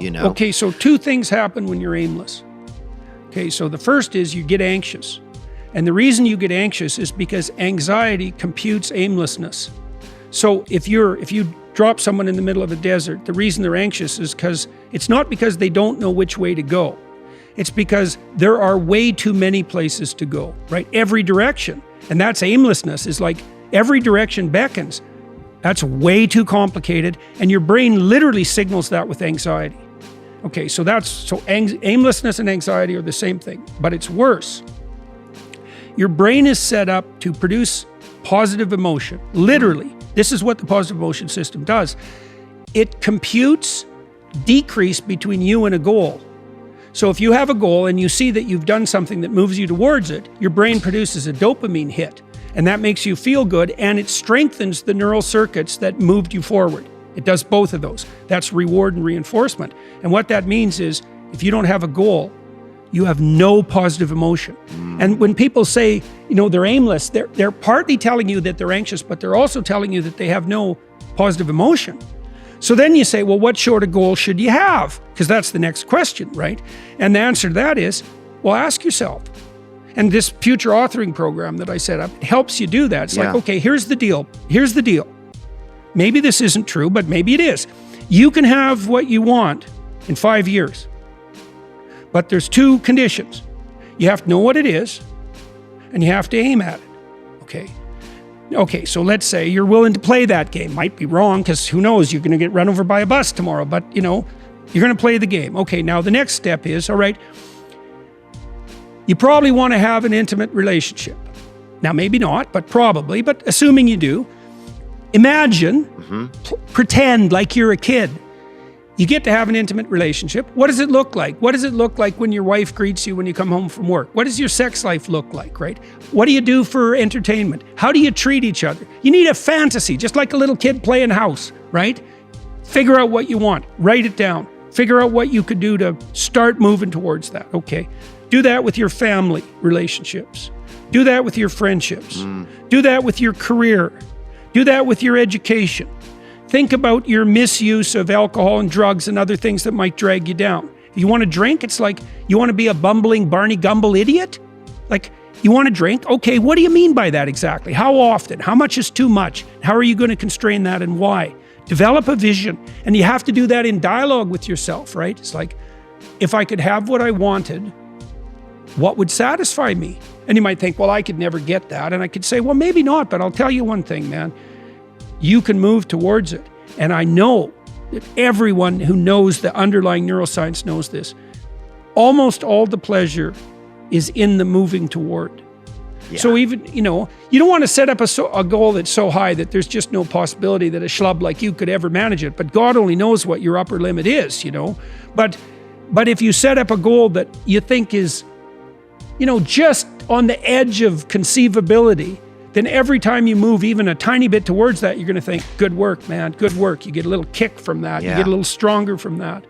you know? Okay, so two things happen when you're aimless. Okay, so the first is you get anxious. And the reason you get anxious is because anxiety computes aimlessness. So if you drop someone in the middle of a desert, the reason they're anxious is because it's not because they don't know which way to go. It's because there are way too many places to go, right? Every direction. And that's aimlessness, is like every direction beckons. That's way too complicated. And your brain literally signals that with anxiety. Okay, so aimlessness and anxiety are the same thing, but it's worse. Your brain is set up to produce positive emotion. Literally, this is what the positive emotion system does. It computes decrease between you and a goal. So if you have a goal and you see that you've done something that moves you towards it, your brain produces a dopamine hit, and that makes you feel good, and it strengthens the neural circuits that moved you forward. It does both of those. That's reward and reinforcement. And what that means is, if you don't have a goal, you have no positive emotion. And when people say, you know, they're aimless, they're partly telling you that they're anxious, but they're also telling you that they have no positive emotion. So then you say, well, what sort of goal should you have? Because that's the next question, right? And the answer to that is, well, ask yourself. And this future authoring program that I set up helps you do that. It's like, okay, here's the deal. Here's the deal. Maybe this isn't true, but maybe it is. You can have what you want in 5 years. But there's two conditions. You have to know what it is, and you have to aim at it, okay? Okay, so let's say you're willing to play that game. Might be wrong, because who knows, you're gonna get run over by a bus tomorrow, but you know, you're gonna play the game. Okay, now the next step is, all right, you probably wanna have an intimate relationship. Now maybe not, but probably, but assuming you do, imagine, pretend like you're a kid. You get to have an intimate relationship. What does it look like? What does it look like when your wife greets you when you come home from work? What does your sex life look like, right? What do you do for entertainment? How do you treat each other? You need a fantasy, just like a little kid playing house, right? Figure out what you want, write it down. Figure out what you could do to start moving towards that, okay? Do that with your family relationships. Do that with your friendships. Do that with your career. Do that with your education. Think about your misuse of alcohol and drugs and other things that might drag you down. If you want to drink, it's like, you want to be a bumbling Barney Gumble idiot? Like, you want to drink? Okay, what do you mean by that exactly? How often? How much is too much? How are you going to constrain that, and why? Develop a vision, and you have to do that in dialogue with yourself, right? It's like, if I could have what I wanted, what would satisfy me? And you might think, well, I could never get that. And I could say, well, maybe not, but I'll tell you one thing, man. You can move towards it. And I know that everyone who knows the underlying neuroscience knows this. Almost all the pleasure is in the moving toward. So even, you know, you don't want to set up a goal that's so high that there's just no possibility that a schlub like you could ever manage it. But God only knows what your upper limit is, you know. But if you set up a goal that you think is, you know, just on the edge of conceivability, then every time you move even a tiny bit towards that, you're going to think, good work, man, good work. You get a little kick from that. You get a little stronger from that.